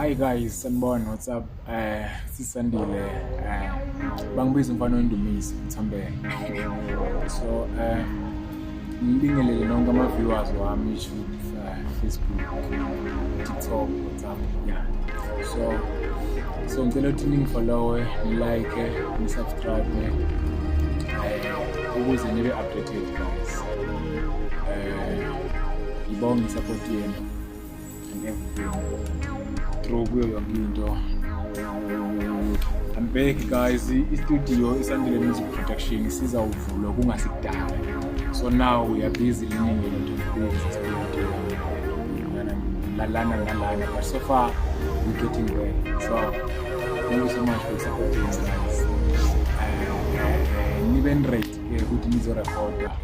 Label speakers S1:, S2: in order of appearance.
S1: Hi guys, sanibona, what's up? Sisandile. Bangibiza umfana wendumisi Mthambeni. So ngibingelele nonke ama-viewers wami YouTube, Facebook, TikTok, WhatsApp. Yeah. So ngicela ukuthi ningifollowe, nilike, nisubscribe ukuze nibe updated guys. Ngibonge isupport yenu and everything. Through kuyo yonke into. I'm back guys. I-studio iSandile Music Production isizawuvulwa kungasikudala. So now we are busy learning a lot of things. Lalana, but so far we're getting there. So thank you so much for supporting us guys. Niben rate ukuthi nizorekhoda.